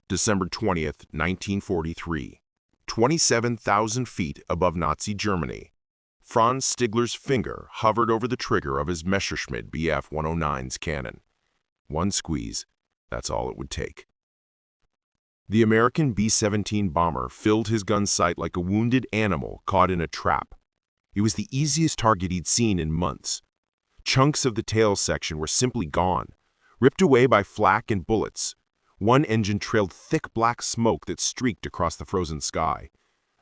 December 20th, 1943. 27,000 feet above Nazi Germany. Franz Stigler's finger hovered over the trigger of his Messerschmitt Bf 109's cannon. One squeeze, that's all it would take. The American B-17 bomber filled his gun sight like a wounded animal caught in a trap. It was the easiest target he'd seen in months. Chunks of the tail section were simply gone, ripped away by flak and bullets. One engine trailed thick black smoke that streaked across the frozen sky.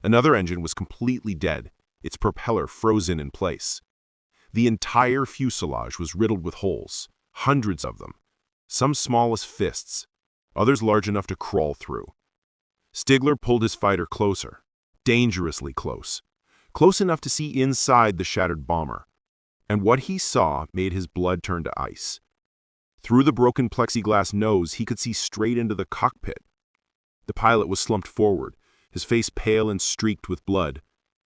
Another engine was completely dead, its propeller frozen in place. The entire fuselage was riddled with holes, hundreds of them, some small as fists, others large enough to crawl through. Stigler pulled his fighter closer, dangerously close, close enough to see inside the shattered bomber. And what he saw made his blood turn to ice. Through the broken plexiglass nose, he could see straight into the cockpit. The pilot was slumped forward, his face pale and streaked with blood.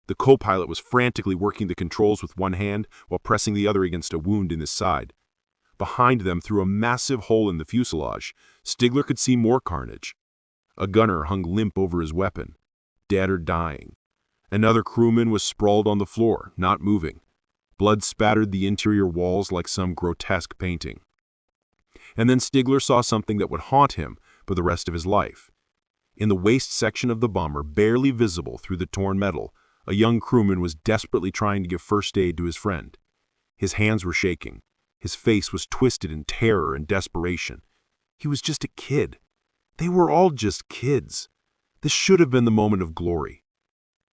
The co-pilot was frantically working the controls with one hand while pressing the other against a wound in his side. Behind them, through a massive hole in the fuselage, Stigler could see more carnage. A gunner hung limp over his weapon, dead or dying. Another crewman was sprawled on the floor, not moving. Blood spattered the interior walls like some grotesque painting. And then Stigler saw something that would haunt him for the rest of his life. In the waist section of the bomber, barely visible through the torn metal, a young crewman was desperately trying to give first aid to his friend. His hands were shaking. His face was twisted in terror and desperation. He was just a kid. They were all just kids. This should have been the moment of glory.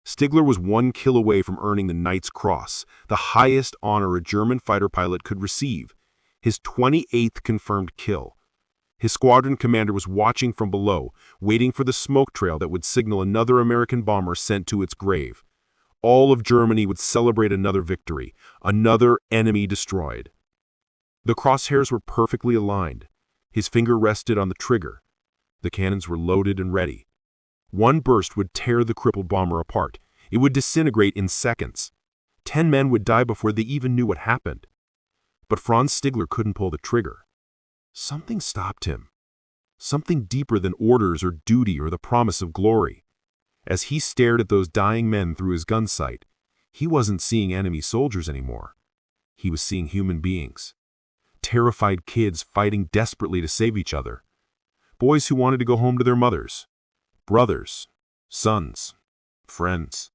Stigler was 1 kill away from earning the Knight's Cross, the highest honor a German fighter pilot could receive. His 28th confirmed kill. His squadron commander was watching from below, waiting for the smoke trail that would signal another American bomber sent to its grave. All of Germany would celebrate another victory, another enemy destroyed. The crosshairs were perfectly aligned. His finger rested on the trigger. The cannons were loaded and ready. One burst would tear the crippled bomber apart. It would disintegrate in seconds. 10 men would die before they even knew what happened. But Franz Stigler couldn't pull the trigger. Something stopped him. Something deeper than orders or duty or the promise of glory. As he stared at those dying men through his gun sight, he wasn't seeing enemy soldiers anymore. He was seeing human beings. Terrified kids fighting desperately to save each other. Boys who wanted to go home to their mothers. Brothers. Sons. Friends.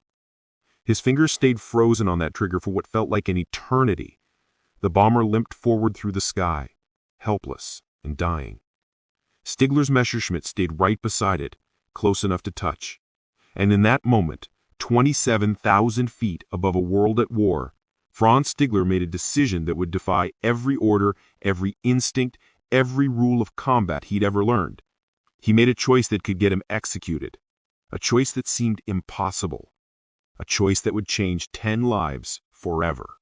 His fingers stayed frozen on that trigger for what felt like an eternity. The bomber limped forward through the sky, helpless and dying. Stigler's Messerschmitt stayed right beside it, close enough to touch. And in that moment, 27,000 feet above a world at war, Franz Stigler made a decision that would defy every order, every instinct, every rule of combat he'd ever learned. He made a choice that could get him executed, a choice that seemed impossible, a choice that would change 10 lives forever.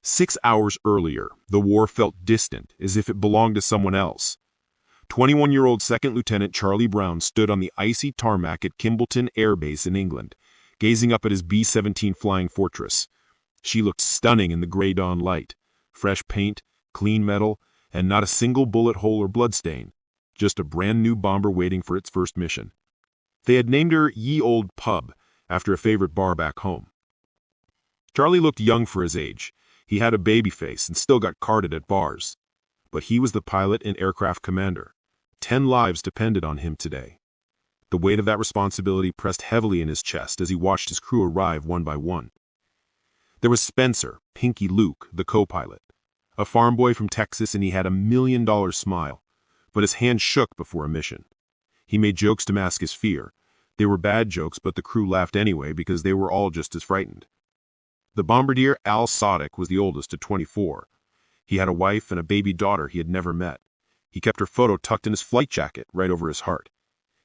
6 hours earlier, the war felt distant, as if it belonged to someone else. 21-year-old Second Lieutenant Charlie Brown stood on the icy tarmac at Kimballton Air Base in England, gazing up at his B-17 Flying Fortress. She looked stunning in the gray dawn light. Fresh paint, clean metal, and not a single bullet hole or bloodstain. Just a brand new bomber waiting for its first mission. They had named her Ye Old Pub, after a favorite bar back home. Charlie looked young for his age. He had a baby face and still got carded at bars. But he was the pilot and aircraft commander. 10 lives depended on him today. The weight of that responsibility pressed heavily in his chest as he watched his crew arrive one by one. There was Spencer, Pinky Luke, the co-pilot. A farm boy from Texas, and he had $1 million smile. But his hand shook before a mission. He made jokes to mask his fear. They were bad jokes, but the crew laughed anyway because they were all just as frightened. The bombardier Al Sadiq was the oldest at 24. He had a wife and a baby daughter he had never met. He kept her photo tucked in his flight jacket right over his heart.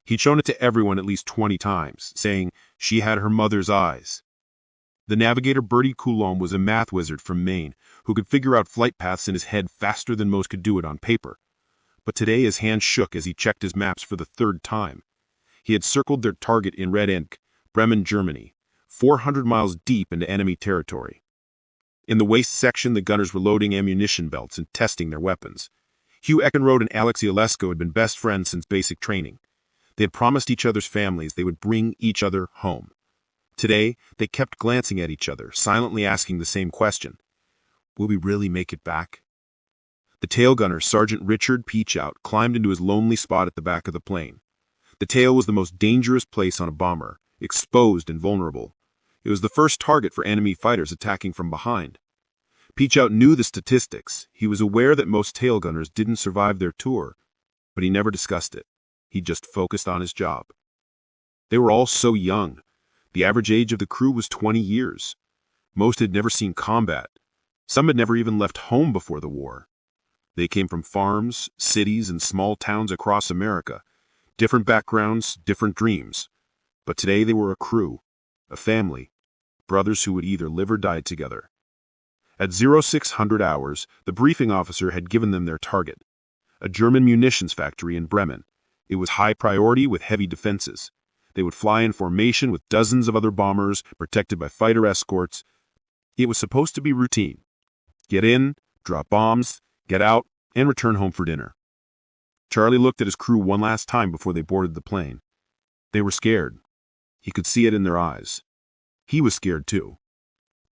He'd shown it to everyone at least 20 times, saying she had her mother's eyes. The navigator Bertie Coulomb was a math wizard from Maine who could figure out flight paths in his head faster than most could do it on paper. But today his hand shook as he checked his maps for the 3rd time. He had circled their target in red ink, Bremen, Germany, 400 miles deep into enemy territory. In the waist section, the gunners were loading ammunition belts and testing their weapons. Hugh Eckenrode and Alex Iolesco had been best friends since basic training. They had promised each other's families they would bring each other home. Today, they kept glancing at each other, silently asking the same question. Will we really make it back? The tail gunner, Sergeant Richard Peachout, climbed into his lonely spot at the back of the plane. The tail was the most dangerous place on a bomber, exposed and vulnerable. It was the first target for enemy fighters attacking from behind. Peachout knew the statistics. He was aware that most tail gunners didn't survive their tour, but he never discussed it. He just focused on his job. They were all so young. The average age of the crew was 20 years. Most had never seen combat. Some had never even left home before the war. They came from farms, cities, and small towns across America. Different backgrounds, different dreams. But today they were a crew, a family, brothers who would either live or die together. At 0600 hours, the briefing officer had given them their target, a German munitions factory in Bremen. It was high priority with heavy defenses. They would fly in formation with dozens of other bombers, protected by fighter escorts. It was supposed to be routine. Get in, drop bombs, get out, and return home for dinner. Charlie looked at his crew one last time before they boarded the plane. They were scared. He could see it in their eyes. He was scared too.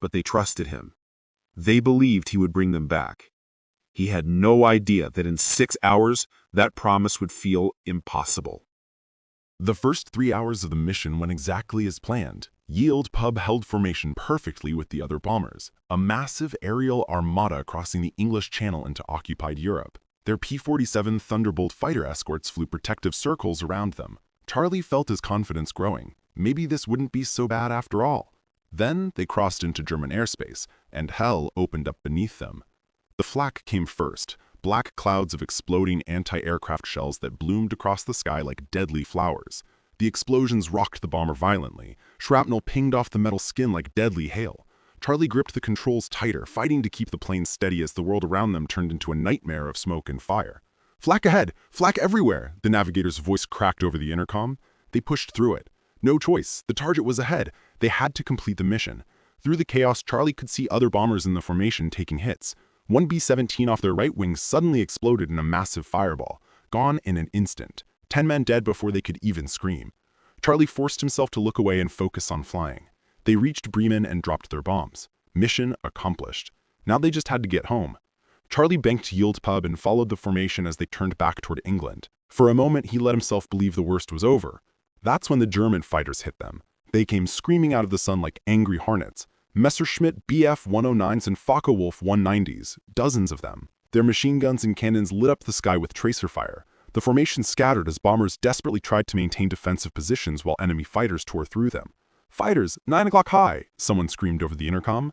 But they trusted him. They believed he would bring them back. He had no idea that in 6 hours, that promise would feel impossible. The first 3 hours of the mission went exactly as planned. Yield Pub held formation perfectly with the other bombers, a massive aerial armada crossing the English Channel into occupied Europe. Their P-47 Thunderbolt fighter escorts flew protective circles around them. Charlie felt his confidence growing. Maybe this wouldn't be so bad after all. Then they crossed into German airspace, and hell opened up beneath them. The flak came first, black clouds of exploding anti-aircraft shells that bloomed across the sky like deadly flowers. The explosions rocked the bomber violently. Shrapnel pinged off the metal skin like deadly hail. Charlie gripped the controls tighter, fighting to keep the plane steady as the world around them turned into a nightmare of smoke and fire. "Flak ahead! Flak everywhere!" the navigator's voice cracked over the intercom. They pushed through it. No choice. The target was ahead. They had to complete the mission. Through the chaos, Charlie could see other bombers in the formation taking hits. One B-17 off their right wing suddenly exploded in a massive fireball, gone in an instant. 10 men dead before they could even scream. Charlie forced himself to look away and focus on flying. They reached Bremen and dropped their bombs. Mission accomplished. Now they just had to get home. Charlie banked Yield Pub and followed the formation as they turned back toward England. For a moment, he let himself believe the worst was over. That's when the German fighters hit them. They came screaming out of the sun like angry hornets. Messerschmitt Bf 109s and Focke-Wulf 190s, dozens of them. Their machine guns and cannons lit up the sky with tracer fire. The formation scattered as bombers desperately tried to maintain defensive positions while enemy fighters tore through them. "Fighters, 9 o'clock high!" someone screamed over the intercom.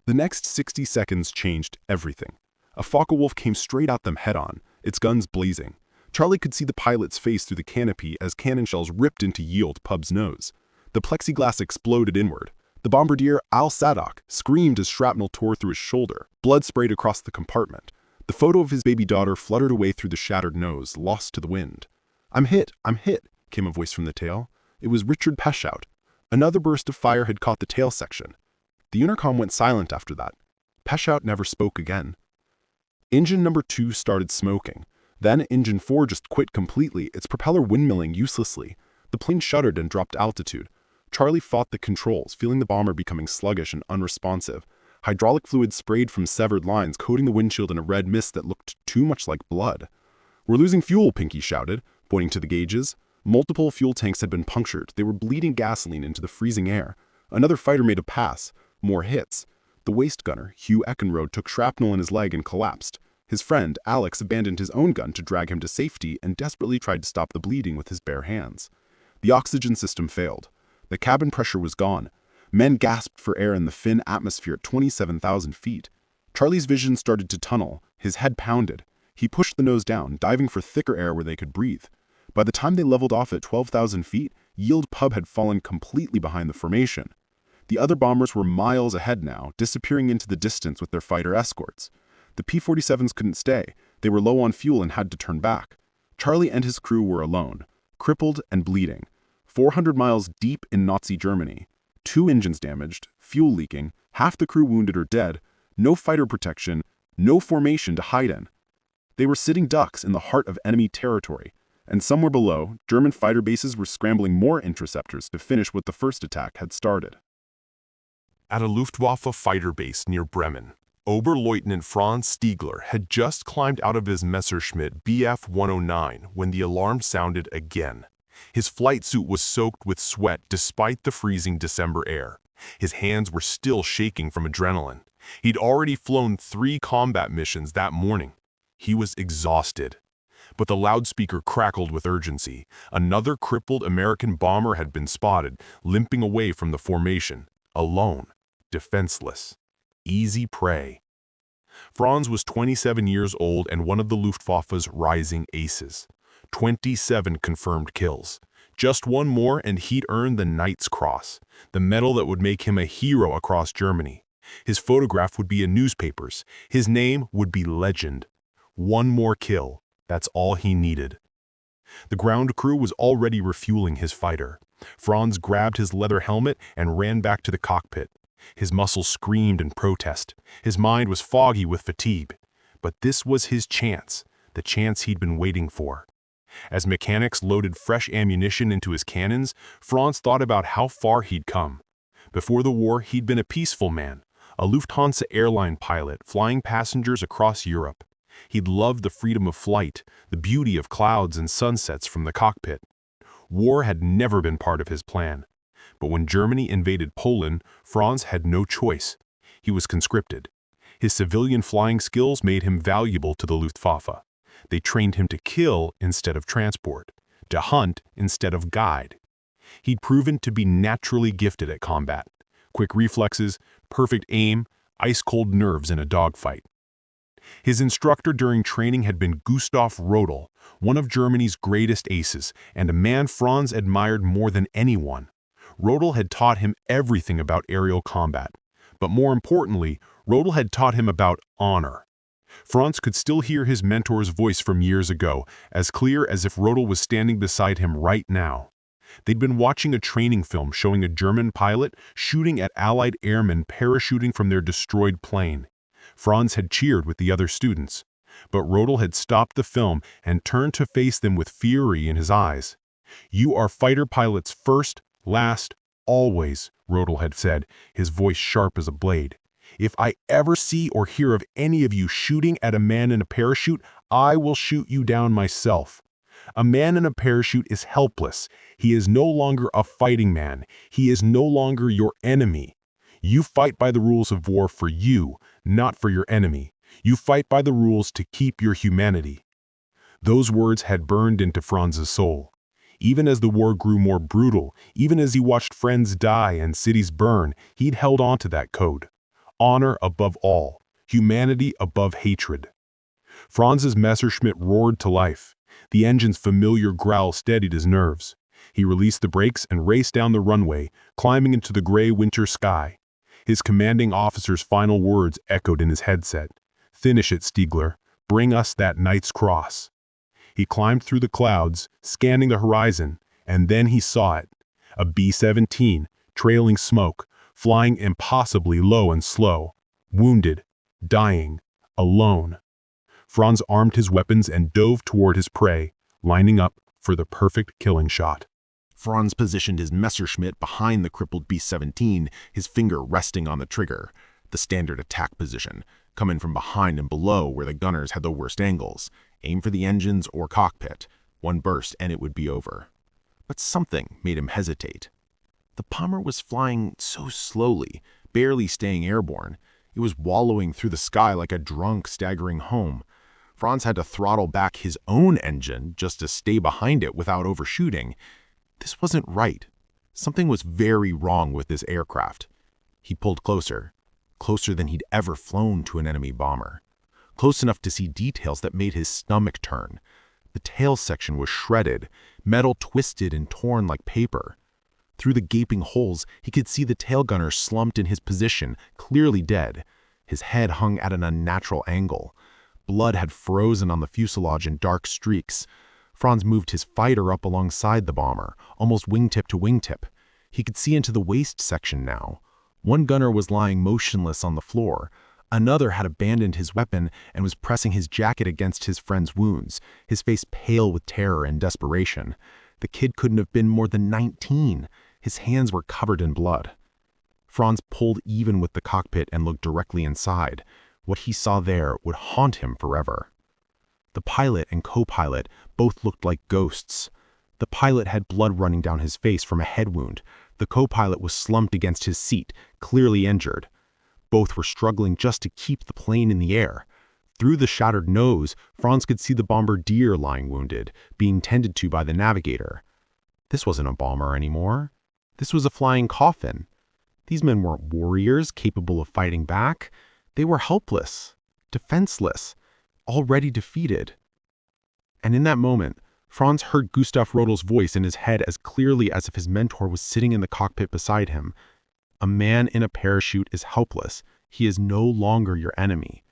The next 60 seconds changed everything. A Focke-Wulf came straight at them head-on, its guns blazing. Charlie could see the pilot's face through the canopy as cannon shells ripped into Yield Pub's nose. The plexiglass exploded inward. The bombardier, Al-Sadok, screamed as shrapnel tore through his shoulder. Blood sprayed across the compartment. The photo of his baby daughter fluttered away through the shattered nose, lost to the wind. I'm hit," came a voice from the tail. It was Richard Peachout. Another burst of fire had caught the tail section. The intercom went silent after that. Peachout never spoke again. Engine number 2 started smoking. Then engine 4 just quit completely, its propeller windmilling uselessly. The plane shuddered and dropped altitude. Charlie fought the controls, feeling the bomber becoming sluggish and unresponsive. Hydraulic fluid sprayed from severed lines, coating the windshield in a red mist that looked too much like blood. "We're losing fuel," Pinky shouted, pointing to the gauges. Multiple fuel tanks had been punctured. They were bleeding gasoline into the freezing air. Another fighter made a pass. More hits. The waist gunner, Hugh Eckenrode, took shrapnel in his leg and collapsed. His friend, Alex, abandoned his own gun to drag him to safety and desperately tried to stop the bleeding with his bare hands. The oxygen system failed. The cabin pressure was gone. Men gasped for air in the thin atmosphere at 27,000 feet. Charlie's vision started to tunnel. His head pounded. He pushed the nose down, diving for thicker air where they could breathe. By the time they leveled off at 12,000 feet, Yield Pub had fallen completely behind the formation. The other bombers were miles ahead now, disappearing into the distance with their fighter escorts. The P-47s couldn't stay. They were low on fuel and had to turn back. Charlie and his crew were alone, crippled and bleeding. 400 miles deep in Nazi Germany. 2 engines damaged, fuel leaking, half the crew wounded or dead, no fighter protection, no formation to hide in. They were sitting ducks in the heart of enemy territory, and somewhere below, German fighter bases were scrambling more interceptors to finish what the first attack had started. At a Luftwaffe fighter base near Bremen, Oberleutnant Franz Stigler had just climbed out of his Messerschmitt Bf 109 when the alarm sounded again. His flight suit was soaked with sweat despite the freezing December air. His hands were still shaking from adrenaline. He'd already flown 3 combat missions that morning. He was exhausted. But the loudspeaker crackled with urgency. Another crippled American bomber had been spotted, limping away from the formation, alone, defenseless. Easy prey. Franz was 27 years old and one of the Luftwaffe's rising aces. 27 confirmed kills. Just one more and he'd earn the Knight's Cross, the medal that would make him a hero across Germany. His photograph would be in newspapers. His name would be legend. One more kill. That's all he needed. The ground crew was already refueling his fighter. Franz grabbed his leather helmet and ran back to the cockpit. His muscles screamed in protest. His mind was foggy with fatigue. But this was his chance, the chance he'd been waiting for. As mechanics loaded fresh ammunition into his cannons, Franz thought about how far he'd come. Before the war, he'd been a peaceful man, a Lufthansa airline pilot flying passengers across Europe. He'd loved the freedom of flight, the beauty of clouds and sunsets from the cockpit. War had never been part of his plan. But when Germany invaded Poland, Franz had no choice. He was conscripted. His civilian flying skills made him valuable to the Luftwaffe. They trained him to kill instead of transport, to hunt instead of guide. He'd proven to be naturally gifted at combat. Quick reflexes, perfect aim, ice-cold nerves in a dogfight. His instructor during training had been Gustav Rodel, one of Germany's greatest aces, and a man Franz admired more than anyone. Rodel had taught him everything about aerial combat. But more importantly, Rodel had taught him about honor. Franz could still hear his mentor's voice from years ago, as clear as if Rodel was standing beside him right now. They'd been watching a training film showing a German pilot shooting at Allied airmen parachuting from their destroyed plane. Franz had cheered with the other students. But Rodel had stopped the film and turned to face them with fury in his eyes. "You are fighter pilots first, last, always," Rodel had said, his voice sharp as a blade. "If I ever see or hear of any of you shooting at a man in a parachute, I will shoot you down myself. A man in a parachute is helpless. He is no longer a fighting man. He is no longer your enemy. You fight by the rules of war for you, not for your enemy. You fight by the rules to keep your humanity." Those words had burned into Franz's soul. Even as the war grew more brutal, even as he watched friends die and cities burn, he'd held on to that code. Honor above all, humanity above hatred. Franz's Messerschmitt roared to life. The engine's familiar growl steadied his nerves. He released the brakes and raced down the runway, climbing into the gray winter sky. His commanding officer's final words echoed in his headset. "Finish it, Stigler. Bring us that Knight's Cross." He climbed through the clouds, scanning the horizon, and then he saw it. A B-17, trailing smoke, flying impossibly low and slow, wounded, dying, alone. Franz armed his weapons and dove toward his prey, lining up for the perfect killing shot. Franz positioned his Messerschmitt behind the crippled B-17, his finger resting on the trigger, the standard attack position, come in from behind and below where the gunners had the worst angles. Aim for the engines or cockpit. One burst and it would be over. But something made him hesitate. The bomber was flying so slowly, barely staying airborne. It was wallowing through the sky like a drunk staggering home. Franz had to throttle back his own engine just to stay behind it without overshooting. This wasn't right. Something was very wrong with this aircraft. He pulled closer, closer than he'd ever flown to an enemy bomber. Close enough to see details that made his stomach turn. The tail section was shredded, metal twisted and torn like paper. Through the gaping holes, he could see the tail gunner slumped in his position, clearly dead. His head hung at an unnatural angle. Blood had frozen on the fuselage in dark streaks. Franz moved his fighter up alongside the bomber, almost wingtip to wingtip. He could see into the waist section now. One gunner was lying motionless on the floor. Another had abandoned his weapon and was pressing his jacket against his friend's wounds, his face pale with terror and desperation. The kid couldn't have been more than 19. His hands were covered in blood. Franz pulled even with the cockpit and looked directly inside. What he saw there would haunt him forever. The pilot and co-pilot both looked like ghosts. The pilot had blood running down his face from a head wound. The co-pilot was slumped against his seat, clearly injured. Both were struggling just to keep the plane in the air. Through the shattered nose, Franz could see the bombardier lying wounded, being tended to by the navigator. This wasn't a bomber anymore. This was a flying coffin. These men weren't warriors capable of fighting back. They were helpless, defenseless, already defeated. And in that moment, Franz heard Gustav Rodel's voice in his head as clearly as if his mentor was sitting in the cockpit beside him. A man in a parachute is helpless. He is no longer your enemy.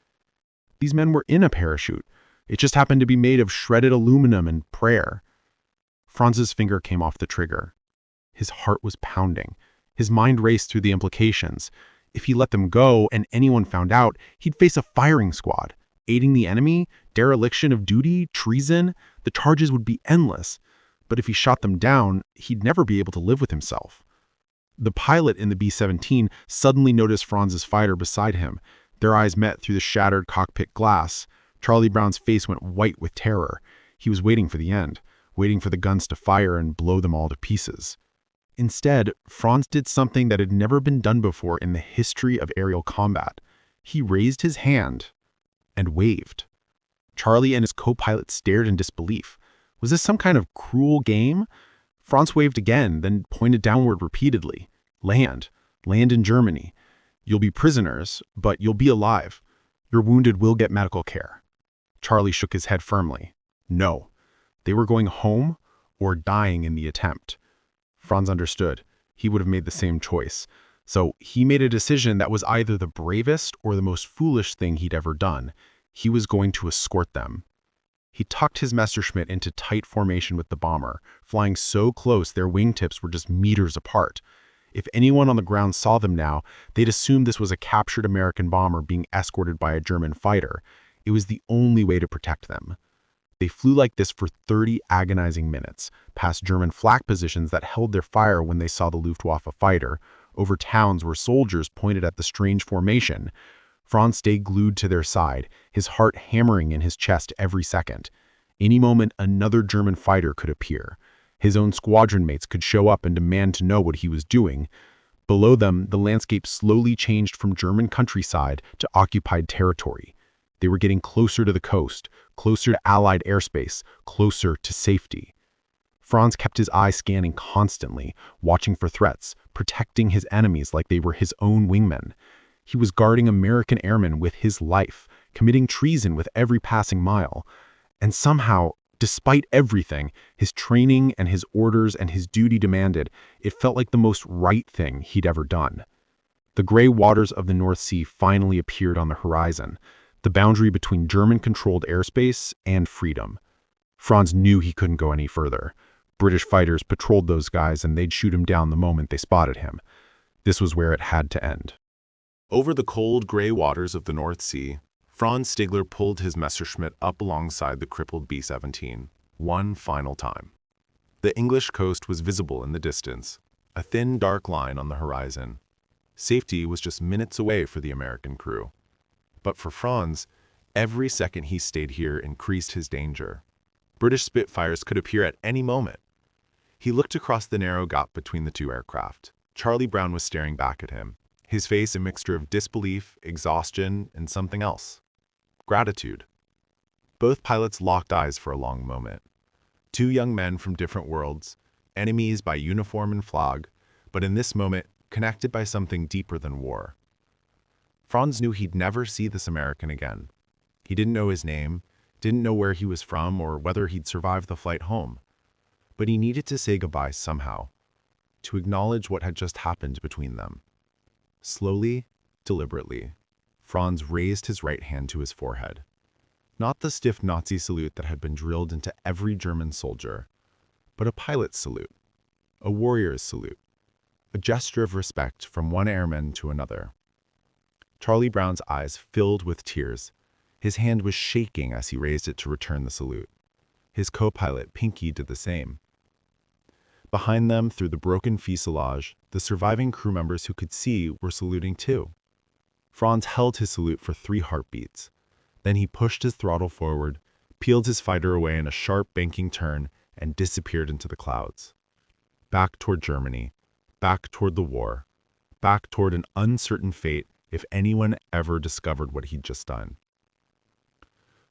These men were in a parachute. It just happened to be made of shredded aluminum and prayer. Franz's finger came off the trigger. His heart was pounding. His mind raced through the implications. If he let them go and anyone found out, he'd face a firing squad. Aiding the enemy, dereliction of duty, treason, the charges would be endless. But if he shot them down, he'd never be able to live with himself. The pilot in the B-17 suddenly noticed Franz's fighter beside him. Their eyes met through the shattered cockpit glass. Charlie Brown's face went white with terror. He was waiting for the end, waiting for the guns to fire and blow them all to pieces. Instead, Franz did something that had never been done before in the history of aerial combat. He raised his hand and waved. Charlie and his co-pilot stared in disbelief. Was this some kind of cruel game? Franz waved again, then pointed downward repeatedly. Land. Land in Germany. You'll be prisoners, but you'll be alive. Your wounded will get medical care. Charlie shook his head firmly. No. They were going home or dying in the attempt. Franz understood. He would have made the same choice. So he made a decision that was either the bravest or the most foolish thing he'd ever done. He was going to escort them. He tucked his Messerschmitt into tight formation with the bomber, flying so close their wingtips were just meters apart. If anyone on the ground saw them now, they'd assume this was a captured American bomber being escorted by a German fighter. It was the only way to protect them. They flew like this for 30 agonizing minutes, past German flak positions that held their fire when they saw the Luftwaffe fighter, over towns where soldiers pointed at the strange formation. Franz stayed glued to their side, his heart hammering in his chest every second. Any moment, another German fighter could appear. His own squadron mates could show up and demand to know what he was doing. Below them, the landscape slowly changed from German countryside to occupied territory. They were getting closer to the coast, closer to Allied airspace, closer to safety. Franz kept his eyes scanning constantly, watching for threats, protecting his enemies like they were his own wingmen. He was guarding American airmen with his life, committing treason with every passing mile. And somehow, despite everything, his training and his orders and his duty demanded, it felt like the most right thing he'd ever done. The gray waters of the North Sea finally appeared on the horizon, the boundary between German-controlled airspace and freedom. Franz knew he couldn't go any further. British fighters patrolled those guys and they'd shoot him down the moment they spotted him. This was where it had to end. Over the cold, gray waters of the North Sea, Franz Stigler pulled his Messerschmitt up alongside the crippled B-17, one final time. The English coast was visible in the distance, a thin, dark line on the horizon. Safety was just minutes away for the American crew. But for Franz, every second he stayed here increased his danger. British Spitfires could appear at any moment. He looked across the narrow gap between the two aircraft. Charlie Brown was staring back at him, his face a mixture of disbelief, exhaustion, and something else. Gratitude. Both pilots locked eyes for a long moment. Two young men from different worlds, enemies by uniform and flag, but in this moment, connected by something deeper than war. Franz knew he'd never see this American again. He didn't know his name, didn't know where he was from or whether he'd survive the flight home. But he needed to say goodbye somehow, to acknowledge what had just happened between them. Slowly, deliberately, Franz raised his right hand to his forehead. Not the stiff Nazi salute that had been drilled into every German soldier, but a pilot's salute, a warrior's salute, a gesture of respect from one airman to another. Charlie Brown's eyes filled with tears. His hand was shaking as he raised it to return the salute. His co-pilot, Pinky, did the same. Behind them, through the broken fuselage, the surviving crew members who could see were saluting too. Franz held his salute for 3 heartbeats. Then he pushed his throttle forward, peeled his fighter away in a sharp banking turn, and disappeared into the clouds. Back toward Germany, back toward the war, back toward an uncertain fate if anyone ever discovered what he'd just done.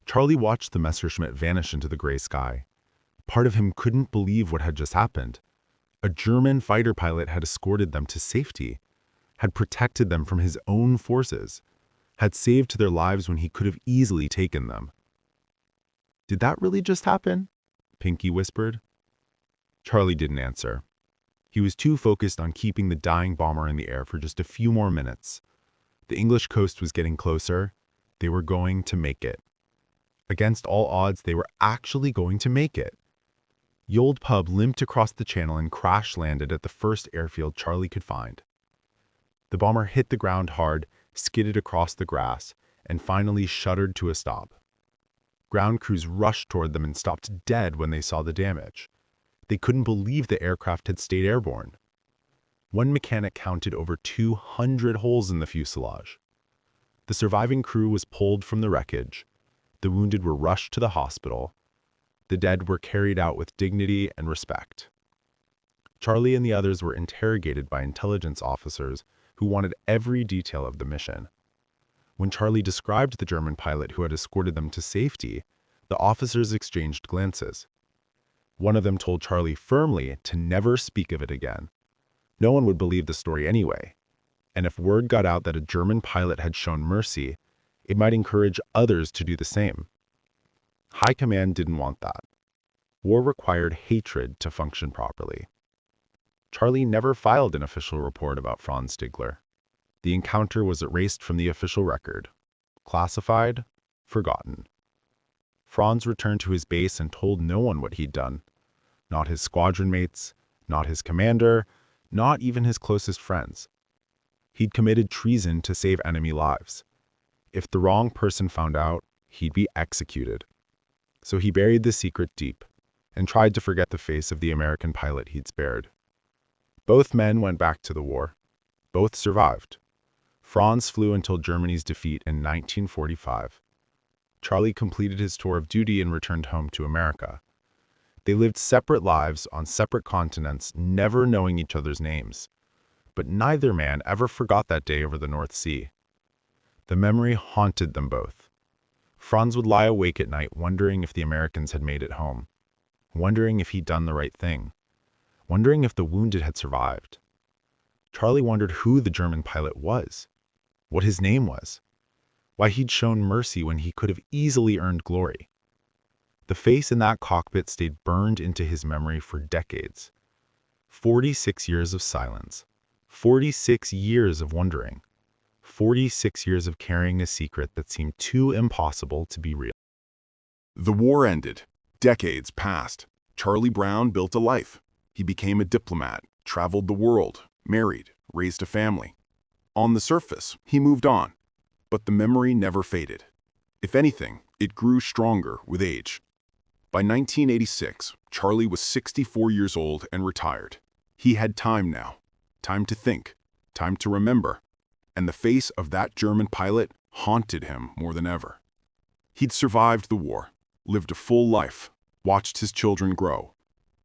Charlie watched the Messerschmitt vanish into the gray sky. Part of him couldn't believe what had just happened. A German fighter pilot had escorted them to safety, had protected them from his own forces, had saved their lives when he could have easily taken them. "Did that really just happen?" Pinky whispered. Charlie didn't answer. He was too focused on keeping the dying bomber in the air for just a few more minutes. The English coast was getting closer. They were going to make it. Against all odds, they were actually going to make it. The old pub limped across the channel and crash-landed at the first airfield Charlie could find. The bomber hit the ground hard, skidded across the grass, and finally shuddered to a stop. Ground crews rushed toward them and stopped dead when they saw the damage. They couldn't believe the aircraft had stayed airborne. One mechanic counted over 200 holes in the fuselage. The surviving crew was pulled from the wreckage. The wounded were rushed to the hospital. The dead were carried out with dignity and respect. Charlie and the others were interrogated by intelligence officers who wanted every detail of the mission. When Charlie described the German pilot who had escorted them to safety, the officers exchanged glances. One of them told Charlie firmly to never speak of it again. No one would believe the story anyway. And if word got out that a German pilot had shown mercy, it might encourage others to do the same. High Command didn't want that. War required hatred to function properly. Charlie never filed an official report about Franz Stigler. The encounter was erased from the official record. Classified, forgotten. Franz returned to his base and told no one what he'd done. Not his squadron mates, not his commander, not even his closest friends. He'd committed treason to save enemy lives. If the wrong person found out, he'd be executed. So he buried the secret deep and tried to forget the face of the American pilot he'd spared. Both men went back to the war. Both survived. Franz flew until Germany's defeat in 1945. Charlie completed his tour of duty and returned home to America. They lived separate lives on separate continents, never knowing each other's names. But neither man ever forgot that day over the North Sea. The memory haunted them both. Franz would lie awake at night wondering if the Americans had made it home, wondering if he'd done the right thing, wondering if the wounded had survived. Charlie wondered who the German pilot was, what his name was, why he'd shown mercy when he could have easily earned glory. The face in that cockpit stayed burned into his memory for decades. 46 years of silence, 46 years of wondering, 46 years of carrying a secret that seemed too impossible to be real. The war ended. Decades passed. Charlie Brown built a life. He became a diplomat, traveled the world, married, raised a family. On the surface, he moved on. But the memory never faded. If anything, it grew stronger with age. By 1986, Charlie was 64 years old and retired. He had time now. Time to think. Time to remember. And the face of that German pilot haunted him more than ever. He'd survived the war, lived a full life, watched his children grow.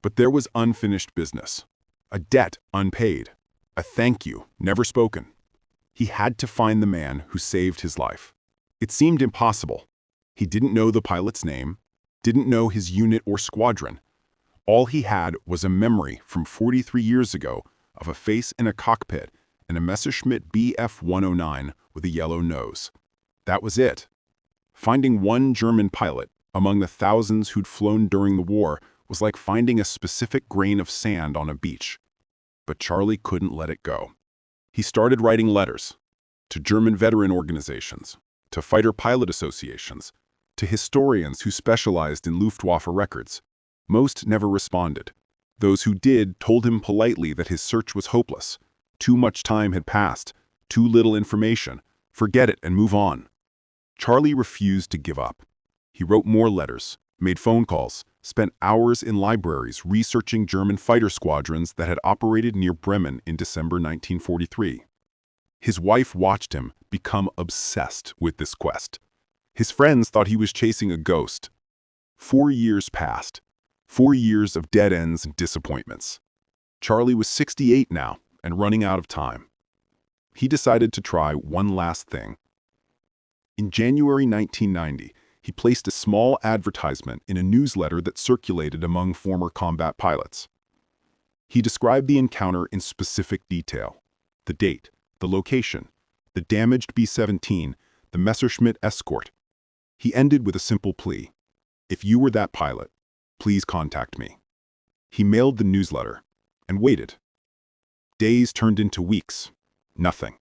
But there was unfinished business. A debt unpaid. A thank you never spoken. He had to find the man who saved his life. It seemed impossible. He didn't know the pilot's name, didn't know his unit or squadron. All he had was a memory from 43 years ago of a face in a cockpit and a Messerschmitt Bf 109 with a yellow nose. That was it. Finding one German pilot among the thousands who'd flown during the war was like finding a specific grain of sand on a beach. But Charlie couldn't let it go. He started writing letters to German veteran organizations, to fighter pilot associations, to historians who specialized in Luftwaffe records. Most never responded. Those who did told him politely that his search was hopeless. Too much time had passed, too little information, Forget it and move on. Charlie refused to give up. He wrote more letters, made phone calls, spent hours in libraries researching German fighter squadrons that had operated near Bremen in December 1943. His wife watched him become obsessed with this quest. His friends thought he was chasing a ghost. 4 years passed. 4 years of dead ends and disappointments. Charlie was 68 now and running out of time. He decided to try one last thing. In January 1990, he placed a small advertisement in a newsletter that circulated among former combat pilots. He described the encounter in specific detail: the date, the location, the damaged B-17, the Messerschmitt escort. He ended with a simple plea: if you were that pilot, please contact me. He mailed the newsletter and waited. Days turned into weeks. Nothing.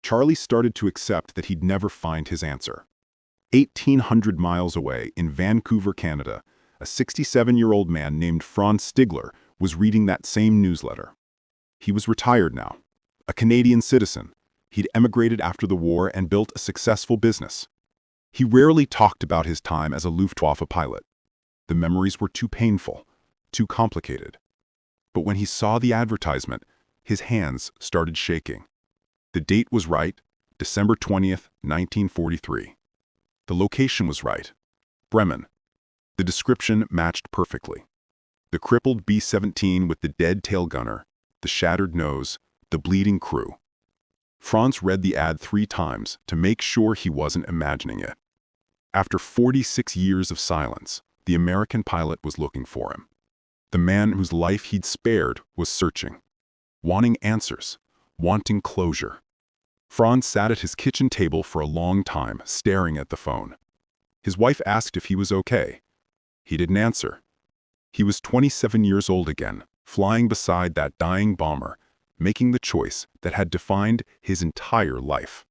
Charlie started to accept that he'd never find his answer. 1,800 miles away in Vancouver, Canada, a 67-year-old man named Franz Stigler was reading that same newsletter. He was retired now, a Canadian citizen. He'd emigrated after the war and built a successful business. He rarely talked about his time as a Luftwaffe pilot. The memories were too painful, too complicated. But when he saw the advertisement, his hands started shaking. The date was right, December 20th, 1943. The location was right, Bremen. The description matched perfectly. The crippled B-17 with the dead tail gunner, the shattered nose, the bleeding crew. Franz read the ad 3 times to make sure he wasn't imagining it. After 46 years of silence, the American pilot was looking for him. The man whose life he'd spared was searching, wanting answers, wanting closure. Franz sat at his kitchen table for a long time, staring at the phone. His wife asked if he was okay. He didn't answer. He was 27 years old again, flying beside that dying bomber, making the choice that had defined his entire life.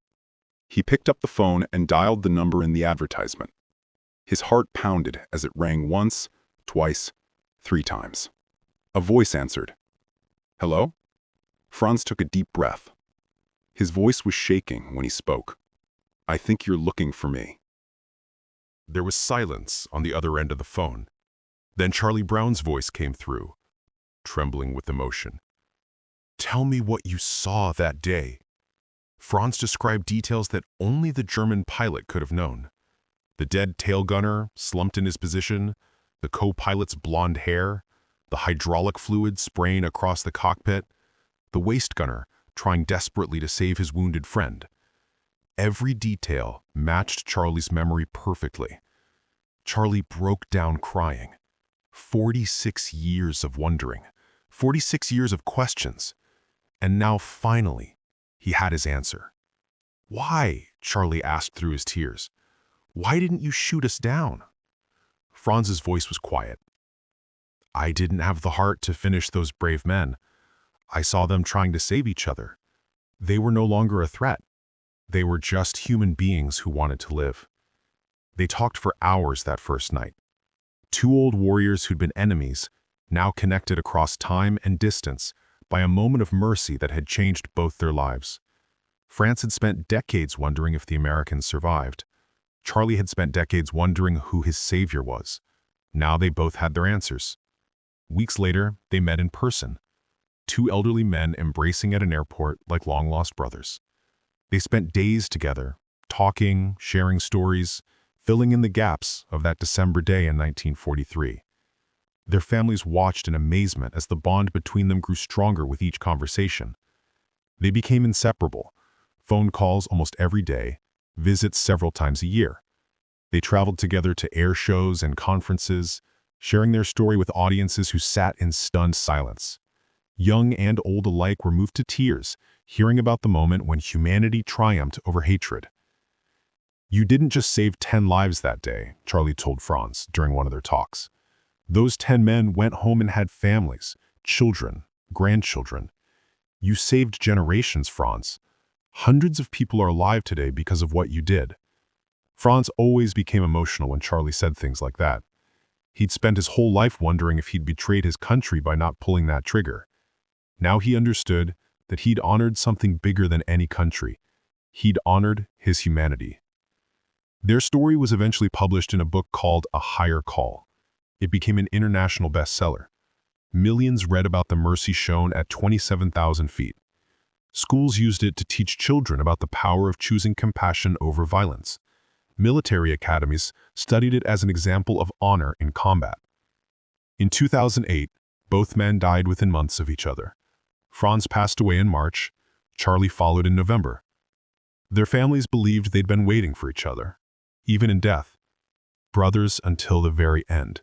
He picked up the phone and dialed the number in the advertisement. His heart pounded as it rang once, twice, 3 times. A voice answered. "Hello?" Franz took a deep breath. His voice was shaking when he spoke. "I think you're looking for me." There was silence on the other end of the phone. Then Charlie Brown's voice came through, trembling with emotion. "Tell me what you saw that day." Franz described details that only the German pilot could have known. The dead tail gunner slumped in his position, the co-pilot's blonde hair, the hydraulic fluid spraying across the cockpit, the waist gunner trying desperately to save his wounded friend. Every detail matched Charlie's memory perfectly. Charlie broke down crying. 46 years of wondering, 46 years of questions, and now finally he had his answer. "Why?" Charlie asked through his tears. "Why didn't you shoot us down?" Franz's voice was quiet. "I didn't have the heart to finish those brave men. I saw them trying to save each other. They were no longer a threat. They were just human beings who wanted to live." They talked for hours that first night. 2 old warriors who'd been enemies, now connected across time and distance by a moment of mercy that had changed both their lives. France had spent decades wondering if the Americans survived. Charlie had spent decades wondering who his savior was. Now they both had their answers. Weeks later, they met in person. 2 elderly men embracing at an airport like long-lost brothers. They spent days together, talking, sharing stories, filling in the gaps of that December day in 1943. Their families watched in amazement as the bond between them grew stronger with each conversation. They became inseparable. Phone calls almost every day, visits several times a year. They traveled together to air shows and conferences, sharing their story with audiences who sat in stunned silence. Young and old alike were moved to tears, hearing about the moment when humanity triumphed over hatred. "You didn't just save 10 lives that day," Charlie told Franz during one of their talks. "Those 10 men went home and had families, children, grandchildren. You saved generations, Franz. Hundreds of people are alive today because of what you did." Franz always became emotional when Charlie said things like that. He'd spent his whole life wondering if he'd betrayed his country by not pulling that trigger. Now he understood that he'd honored something bigger than any country. He'd honored his humanity. Their story was eventually published in a book called A Higher Call. It became an international bestseller. Millions read about the mercy shown at 27,000 feet. Schools used it to teach children about the power of choosing compassion over violence. Military academies studied it as an example of honor in combat. In 2008, both men died within months of each other. Franz passed away in March. Charlie followed in November. Their families believed they'd been waiting for each other, even in death. Brothers until the very end.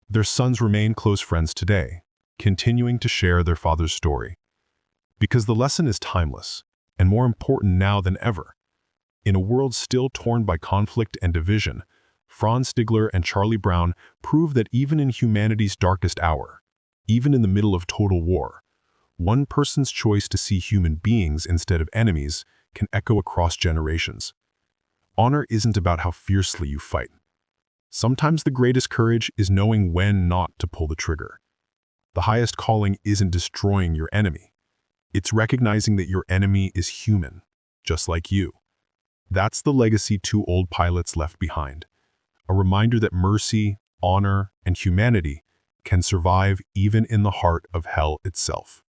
Their sons remain close friends today, continuing to share their father's story. Because the lesson is timeless, and more important now than ever. In a world still torn by conflict and division, Franz Stigler and Charlie Brown prove that even in humanity's darkest hour, even in the middle of total war, one person's choice to see human beings instead of enemies can echo across generations. Honor isn't about how fiercely you fight. Sometimes the greatest courage is knowing when not to pull the trigger. The highest calling isn't destroying your enemy. It's recognizing that your enemy is human, just like you. That's the legacy two old pilots left behind. A reminder that mercy, honor, and humanity can survive even in the heart of hell itself.